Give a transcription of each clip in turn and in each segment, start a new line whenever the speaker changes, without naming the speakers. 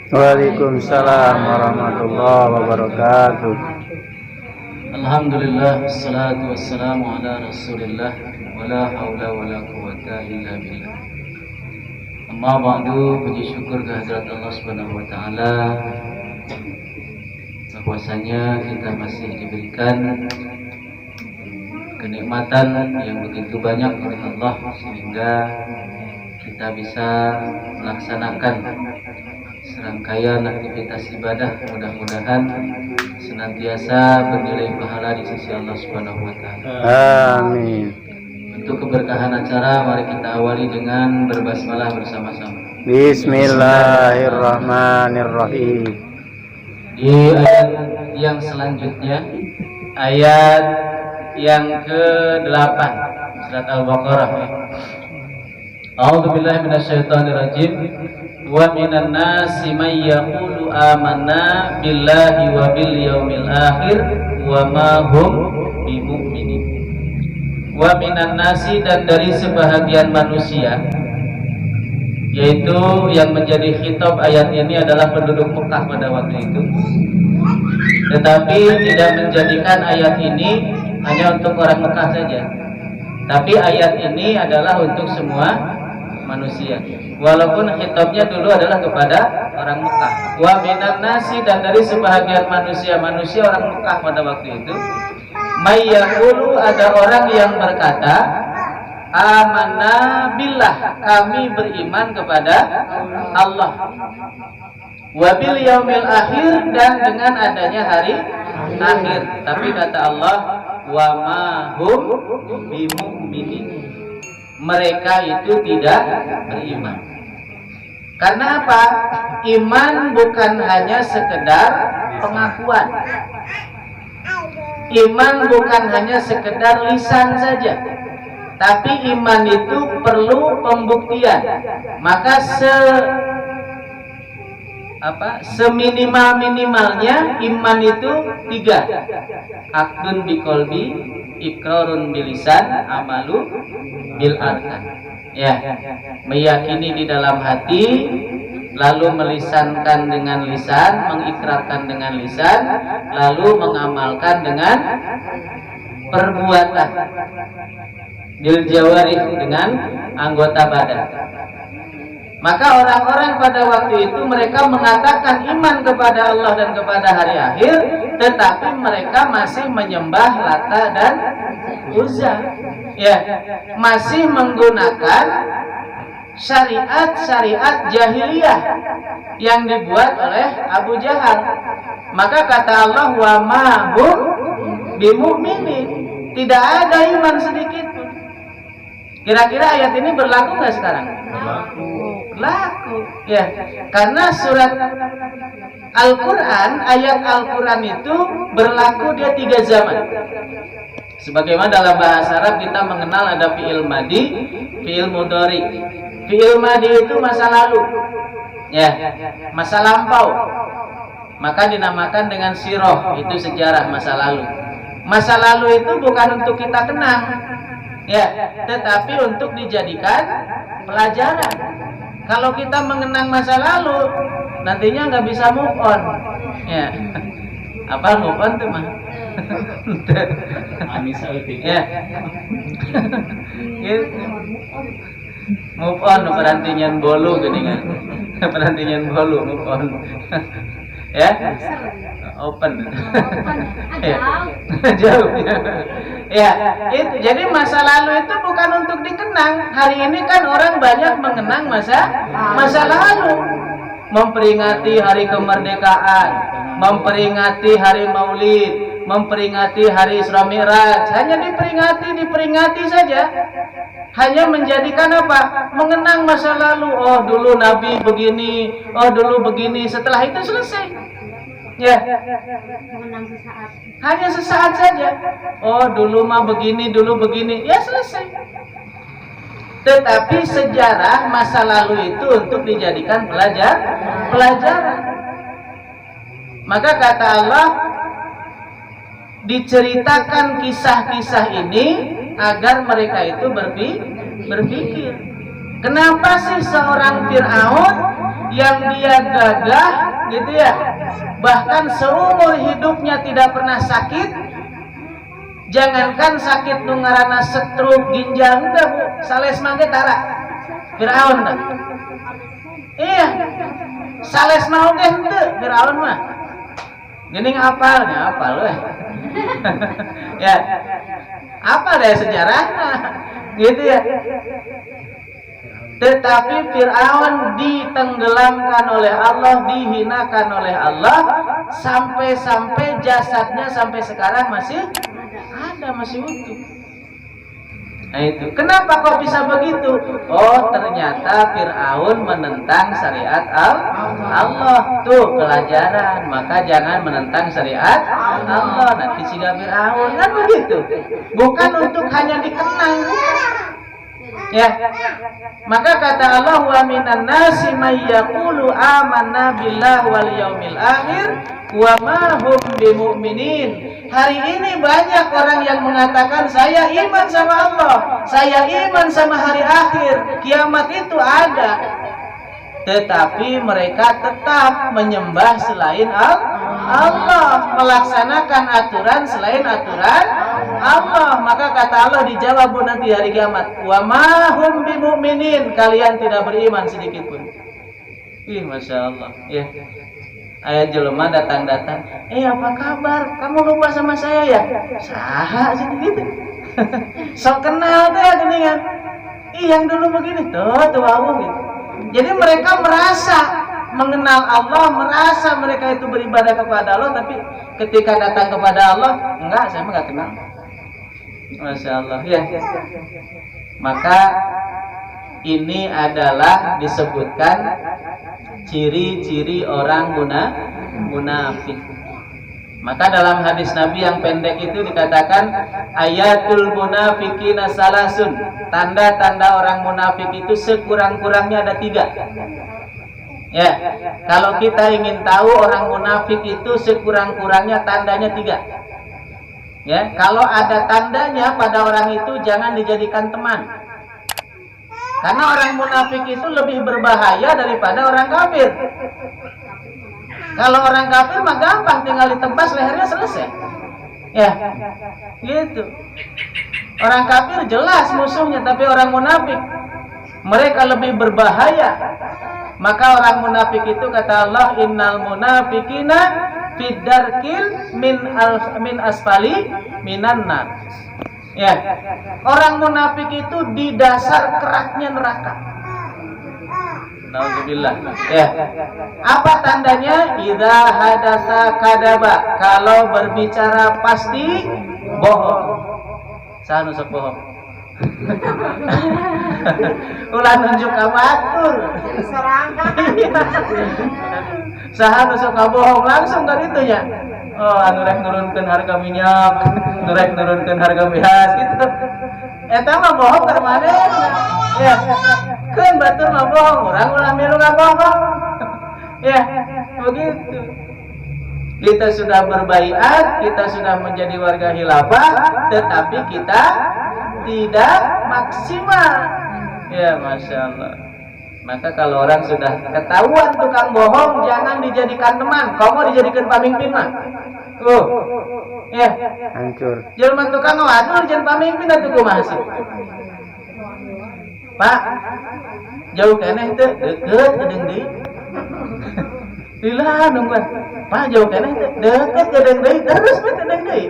Waalaikumsalam warahmatullahi wabarakatuh.
Alhamdulillah, wassalatu wassalamu ala rasulillah, wala hawla wala quwata illa billah. Amma ba'du, puji syukur kehadirat Allah subhanahu wa ta'ala, bahwasanya kita masih diberikan kenikmatan yang begitu banyak oleh Allah, sehingga kita bisa melaksanakan serangkaian aktivitas ibadah. Mudah-mudahan senantiasa bernilai pahala di sisi Allah Subhanahu wa taala.
Amin.
Untuk keberkahan acara, mari kita awali dengan berbasmalah bersama-sama.
Bismillahirrahmanirrahim.
Di ayat yang selanjutnya, ayat yang ke-8 surat Al-Baqarah. A'udzubillahi minasyaitonirrajim. Wa minan nasi may yaqulu amanna billahi wa bil yaumil akhir wa ma hum bimu'minin. Wa minan nasi, dan dari sebahagian manusia, yaitu yang menjadi khitab ayat ini adalah penduduk Mekah pada waktu itu. Tetapi tidak menjadikan ayat ini hanya untuk orang Mekah saja, tapi ayat ini adalah untuk semua manusia. Walaupun khitabnya dulu adalah kepada orang Mekah. Wa minan nasi, dan dari sebahagian manusia orang Mekah pada waktu itu, may yaqulu, ada orang yang berkata, amanna billah, kami beriman kepada Allah, wa bil yaumil akhir, dan dengan adanya hari akhir. Tapi kata Allah, wa ma hum bimu'minin, mereka itu tidak beriman. Karena apa? Iman bukan hanya sekedar pengakuan. Iman bukan hanya sekedar lisan saja, tapi iman itu perlu pembuktian. Maka seminimal-minimalnya iman itu 3. Aqdun biqalbi, iqrarun bilisan, amalu bil arkan. Ya, meyakini di dalam hati, lalu melisankan dengan lisan, mengikrarkan dengan lisan, lalu mengamalkan dengan perbuatan, bil jawarih, dengan anggota badan. Maka orang-orang pada waktu itu mereka mengatakan iman kepada Allah dan kepada hari akhir, tetapi mereka masih menyembah Lata dan Uzza. Ya, masih menggunakan syariat jahiliyah yang dibuat oleh Abu Jahal. Maka kata Allah, wa ma hum bimu'minin, tidak ada iman sedikit pun. Kira-kira ayat ini berlaku nggak sekarang? Berlaku. Ya, karena surat Al-Quran, ayat Al-Quran itu berlaku dia 3 zaman. Sebagaimana dalam bahasa Arab kita mengenal ada fi'il madi, fi'il mudhari. Fi'il madi itu masa lalu, ya, masa lampau. Maka dinamakan dengan siroh, itu sejarah masa lalu. Masa lalu itu bukan untuk kita kenang, ya, tetapi untuk dijadikan pelajaran. Kalau kita mengenang masa lalu, nantinya nggak bisa move on, ya. Apa move on tuh mah? Ya. Move on, perantinyan bolu gini kan. Perantinyan bolu, move on. Ya. Open. Ya. Jauh. Ya, itu. Jadi masa lalu itu bukan untuk dikenang. Hari ini kan orang banyak mengenang masa lalu. Memperingati hari kemerdekaan, memperingati hari Maulid, memperingati hari Isra Mi'raj. Hanya diperingati saja. Hanya menjadikan apa? Mengenang masa lalu. Oh, dulu Nabi begini, oh dulu begini. Setelah itu selesai. Ya. Hanya sesaat saja. Oh, dulu mah begini, dulu begini. Ya, selesai. Tetapi sejarah masa lalu itu untuk dijadikan pelajaran. Maka kata Allah, diceritakan kisah-kisah ini agar mereka itu berpikir. Kenapa sih seorang Fir'aun yang dia gagah gitu ya, bahkan seumur hidupnya tidak pernah sakit. Jangankan sakit nu ngaranna stroke ginjal teh Bu, sales mah ge tara. Firaun teh. Iya. Sales mah oge henteu Firaun mah. Geuning apalnya apal we. Ya. Apa deh sejarahnya? Gitu ya. Tetapi Fir'aun ditenggelamkan oleh Allah, dihinakan oleh Allah, sampai-sampai jasadnya sampai sekarang masih ada, masih utuh. Nah itu, kenapa kok bisa begitu? Oh, ternyata Fir'aun menentang syariat Allah. Tuh pelajaran, maka jangan menentang syariat Allah. Nanti siga Fir'aun, kan begitu. Bukan untuk hanya dikenang. Ya, maka kata Allah, wa minan nasi may yaqulu amanna billahi wal yaumil akhir wa ma hum bimu'minin. Hari ini banyak orang yang mengatakan saya iman sama Allah, saya iman sama hari akhir, kiamat itu ada. Tetapi mereka tetap menyembah selain Allah, melaksanakan aturan selain aturan Allah. Maka kata Allah dijawab nanti hari kiamat, wa ma hum bimu'minin, kalian tidak beriman sedikit pun. Ih, Masya Allah ya. Ayat jelema datang-datang, apa kabar? Kamu lupa sama saya ya? Saha sih gitu. Sok kenal teh geuningan. Yang dulu begini tuh wau gitu. Jadi mereka merasa mengenal Allah, merasa mereka itu beribadah kepada Allah, tapi ketika datang kepada Allah, enggak, saya enggak kenal. Masya Allah ya. Maka ini adalah disebutkan ciri-ciri orang munafik. Maka dalam hadis Nabi yang pendek itu dikatakan ayatul munafikina salasun. Tanda-tanda orang munafik itu sekurang-kurangnya ada 3. Ya, kalau kita ingin tahu orang munafik itu sekurang-kurangnya tandanya 3. Ya, kalau ada tandanya pada orang itu jangan dijadikan teman. Karena orang munafik itu lebih berbahaya daripada orang kafir. Kalau orang kafir mah gampang, tinggal ditebas lehernya selesai. Ya, gitu. Orang kafir jelas musuhnya, tapi orang munafik mereka lebih berbahaya. Maka orang munafik itu kata Allah, innal munafikina fid darkil min asfali minan nar. Ya, orang munafik itu di dasar keraknya neraka. Nauzubillah. Ya. Apa tandanya? Idza hadasa kadaba. Kalau berbicara pasti bohong. Saha nu sok bohong? Ulah nunjuk ka batur. Saha nu sok bohong langsung ka ditu nya. Oh, anu rek nurunkeun harga minyak, anu rek nurunkeun harga beras gitu. Eta mah bohong ka manehna. Ya. Keun batur mah bohong, urang ulah milu bohong. Ya, begitu. Kita sudah berbaiat, kita sudah menjadi warga khilafah, tetapi kita tidak maksimal. Ya, Masya Allah. Maka kalau orang sudah ketahuan tukang bohong, jangan dijadikan teman. Kamu dijadikan pamimpin mah. Ya,
hancur.
jelema tukang ngawadur jangan pamimpin atuh kumaha sih. Pak, jauh keneh teh deket gedeng deui. Lila nungguan. Pak, jauh keneh teh deket gedeng deui, terus we gedeng deui.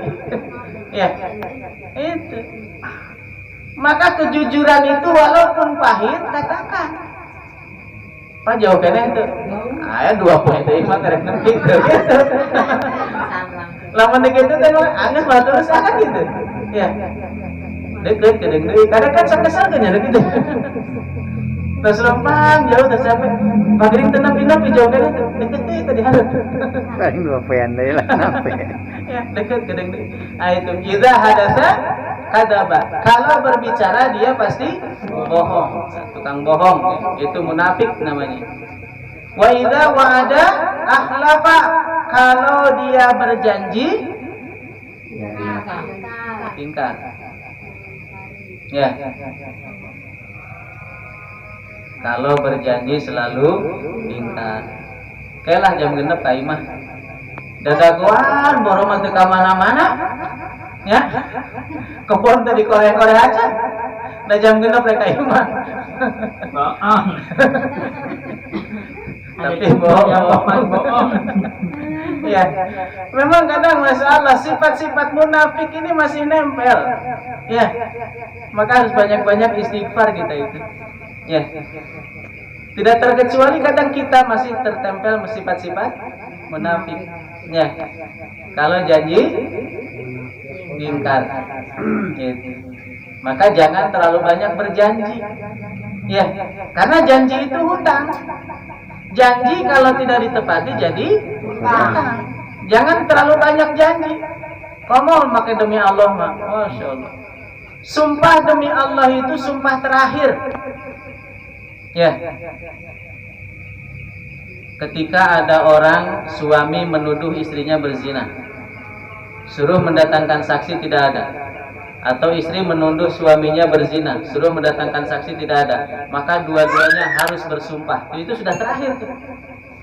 Ya. Itu. Maka kejujuran itu walaupun pahit katakan. Pak, jauh keneh teh. Aya 2 poin deui mah karek nempi gitu. Lamun dikitu teh anggeus batur sangat gitu. Ya. Deket gedeng deui. Kadang kan sakesel nya gitu. Terus lempang jauh terus sampai pagering teu nepi-nepi jauh kana deket deui tadi hareup.
Paling 2 poin deui lah nape.
Ya, deket gedeng deui. Ah itu idza hadasa kadaba. Kalau berbicara dia pasti bohong. Tukang bohong ya. Itu munafik namanya. Wa idza wa'ada akhlafa. Kalau dia berjanji ingkar. Ya. Kalau berjanji selalu ingkar. Kelah jam genep ka imah. Dadagoan boro mah teu ka mana-mana. Ya. Kebon teh di Korea-Korea aja. Da jam genep rek ka imah.
Bohong.
Tapi bohong. Ya, memang kadang masalah sifat-sifat munafik ini masih nempel. Ya, maka harus banyak-banyak istighfar kita itu. Ya, tidak terkecuali kadang kita masih tertempel sifat-sifat munafik. Ya, kalau janji ingkar. Gitu. Maka jangan terlalu banyak berjanji. Ya, karena janji itu hutang. Janji kalau tidak ditepati jadi hutang. Jangan terlalu banyak janji. Kamu pakai demi Allah mah, masya Allah. Sumpah demi Allah itu sumpah terakhir. Ya. Ketika ada orang suami menuduh istrinya berzina, suruh mendatangkan saksi tidak ada. Atau istri menuduh suaminya berzina, suruh mendatangkan saksi tidak ada, maka dua-duanya harus bersumpah. Itu sudah terakhir tuh.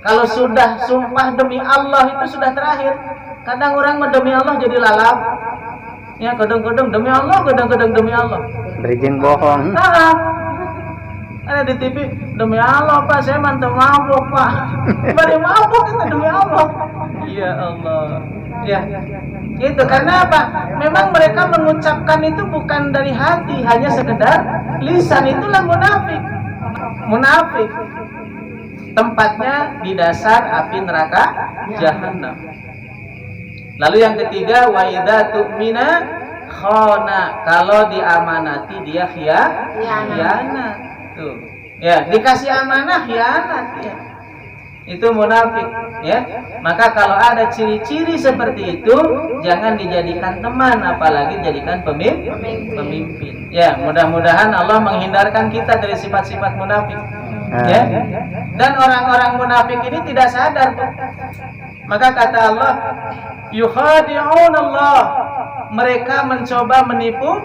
Kalau sudah sumpah demi Allah itu sudah terakhir. Kadang orang demi Allah jadi lalap. Ya kadang-kadang demi Allah, kadang-kadang demi Allah.
Berijing bohong.
Ada di TV, demi Allah Pak, saya mantap mabuk Pak. Bari mabuk itu demi Allah. Ya Allah. Ya. Itu karena apa? Memang mereka mengucapkan itu bukan dari hati, hanya sekedar lisan. Itulah munafik. Munafik tempatnya di dasar api neraka jahanam. Lalu yang ketiga, wa idza tu'mina khana. Kalau diamanati dia khianat. Tuh. Ya, dikasih amanah khianat ya. Itu munafik ya. Maka kalau ada ciri-ciri seperti itu jangan dijadikan teman, apalagi jadikan pemimpin. Ya, mudah-mudahan Allah menghindarkan kita dari sifat-sifat munafik. Ya. Dan orang-orang munafik ini tidak sadar. Maka kata Allah, yukhadi'un Allah. Mereka mencoba menipu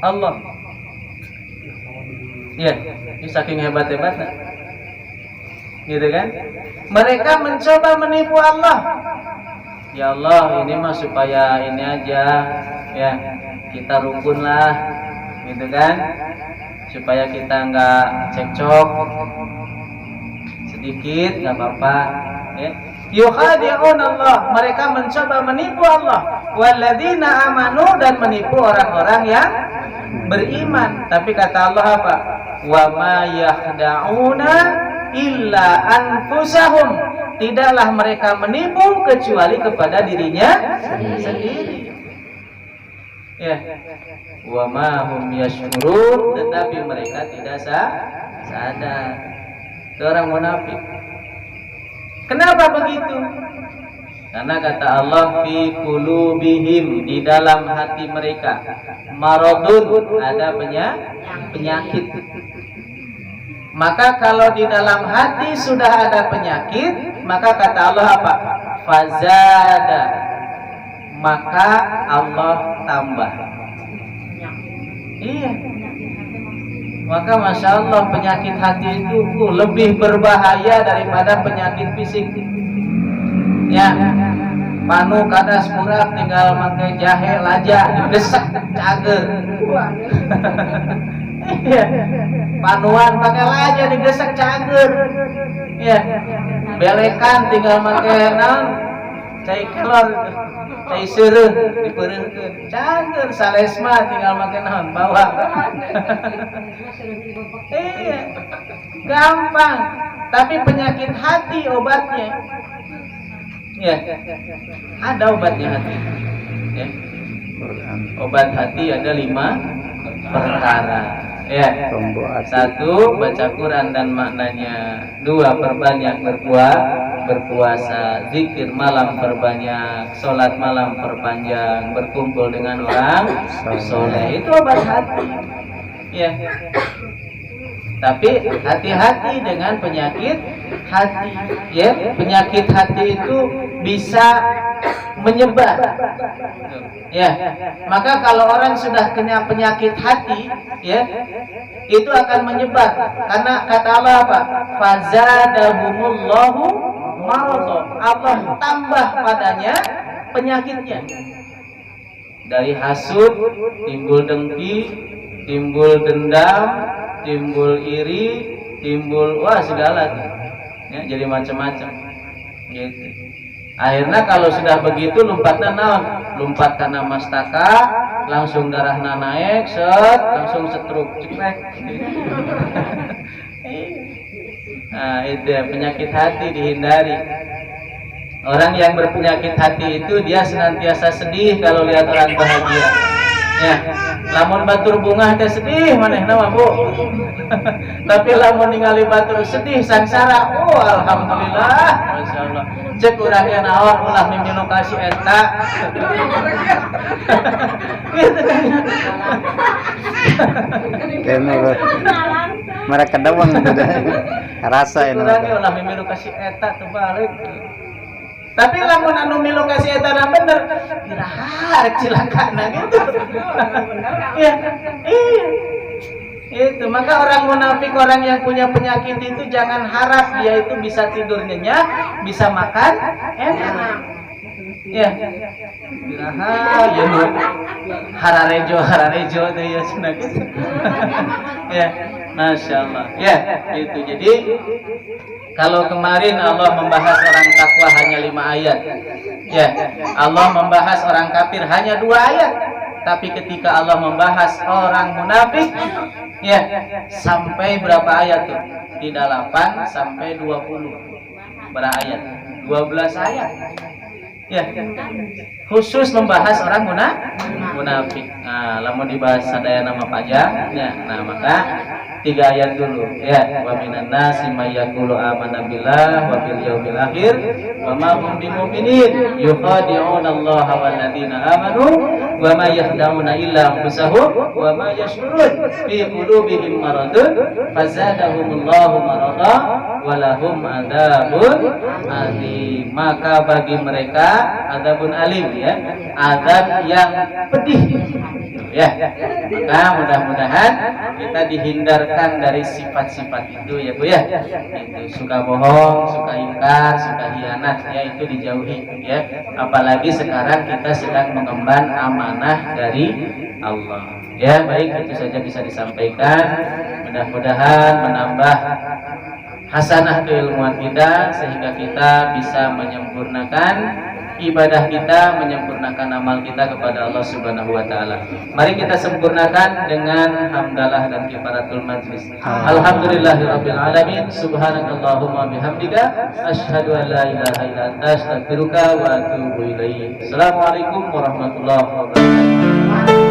Allah. Ya, ini saking hebat-hebatnya. Gitu kan? Mereka mencoba menipu Allah. Ya Allah, ini mah supaya ini aja, ya kita rukun lah, gitu kan? Supaya kita nggak cekcok sedikit, nggak apa-apa. Ya. Yukhadi'un Allah, mereka mencoba menipu Allah. Walladzina amanu, dan menipu orang-orang yang beriman. Tapi kata Allah apa? Wa ma yakhda'una illa anfusahum, tidaklah mereka menipu kecuali kepada dirinya sendiri. Ya. Wa ma hum yashurun, tetapi mereka tidak sadar. Itu orang munafik. Kenapa begitu? Karena kata Allah, fi qulubihim, di dalam hati mereka, maradun, ada penyakit. Maka kalau di dalam hati sudah ada penyakit, maka kata Allah apa? Fazada, maka Allah tambah. Iya. Maka masya Allah penyakit hati itu lebih berbahaya daripada penyakit fisik. Ya, panu kadas kurap tinggal pakai jahe laja digesek cager. Iya. Panuan pakai laja digesek cager. Ya. Belekan tinggal pakai naon? Cai kelor, cai seureun dipeureunkeun. Cager salesma tinggal pakai naon? Bawang. Iya. Gampang. Tapi penyakit hati obatnya. Ya. Ada obatnya hati. Ya. Obat hati ada 5 perkara. Ya. 1. Baca Quran dan maknanya. 2. Perbanyak berpuasa. Zikir malam perbanyak. Sholat malam perpanjang. Berkumpul dengan orang soleh. Itu obat hati. Ya. Tapi hati-hati dengan penyakit hati. Ya, penyakit hati itu bisa menyebar. Ya, maka kalau orang sudah kena penyakit hati, ya, itu akan menyebar. Karena kata Allah apa? Fazadahumullahu maradha. Allah tambah padanya penyakitnya. Dari hasud timbul dengki, timbul dendam, timbul iri, timbul segala tuh. Ya, jadi macam-macam. Gitu. Akhirnya kalau sudah begitu lompatnya naon? Lompat karena mastaka, langsung darahnya naik, langsung stroke, cekrek. Nah, itu ya, penyakit hati dihindari. Orang yang berpenyakit hati itu dia senantiasa sedih kalau lihat orang bahagia. Ya, lamun batur bunga teh sedih manehna mah Bu. Tapi lamun ningali batur sedih sangsara, alhamdulillah, masyaallah. Cek urang yang naon ulah mimpi lokasi eta. Gitu kan.
Kayaknya mereka dawang gitu dah. Rasa ini.
Urang ulah mimpi lokasi eta teu balik. Tapi lamun anu milu kasih eta bener, iraha rek cilakana gitu. Iya. Iya. Itu maka orang munafik, orang yang punya penyakit itu jangan harap dia itu bisa tidur nyenyak, bisa makan enak. Ya. Iraha ya hararejo teh ya cenah gitu. Ya, masyaallah. Ya, itu jadi kalau kemarin Allah membahas orang takwa hanya 5 ayat, ya Allah membahas orang kafir hanya 2 ayat. Tapi ketika Allah membahas orang munafik, ya sampai berapa ayat tuh? Tidak 8 sampai 20 berapa ayat? 12 ayat. Ya, khusus membahas orang munafik. Nah, lamun dibahas sadaya nama pajak, ya. Nah, maka 3 ayat dulu, ya. Wa minan nasi may yaqulu amanna billah wa bil yaumil akhir wa ma hum bimu'minin yukhadi'una Allah wal ladzina amanu wa ma yakhda'una illa anfusahum wa ma yash'urun fi qulubihim maradun fazadahumullahu marada wa lahum adzabun adzim. Maka bagi mereka adzabun alim, ya, azab yang pedih. Ya, maka mudah-mudahan kita dihindarkan dari sifat-sifat itu, ya Bu, ya. Itu suka bohong, suka ingkar, suka hianat, ya, itu dijauhi, ya. Apalagi sekarang kita sedang mengemban amanah dari Allah. Ya, baik, itu saja bisa disampaikan. Mudah-mudahan menambah hasanah keilmuan kita sehingga kita bisa menyempurnakan ibadah kita, menyempurnakan amal kita kepada Allah Subhanahu wa taala. Mari kita sempurnakan dengan hamdalah dan kifaratul majlis. Alhamdulillahirabbil alamin. Subhanakallahumma bihamdika asyhadu an la ilaha illa anta astaghfiruka wa atubu ilaik. Assalamualaikum warahmatullahi wabarakatuh.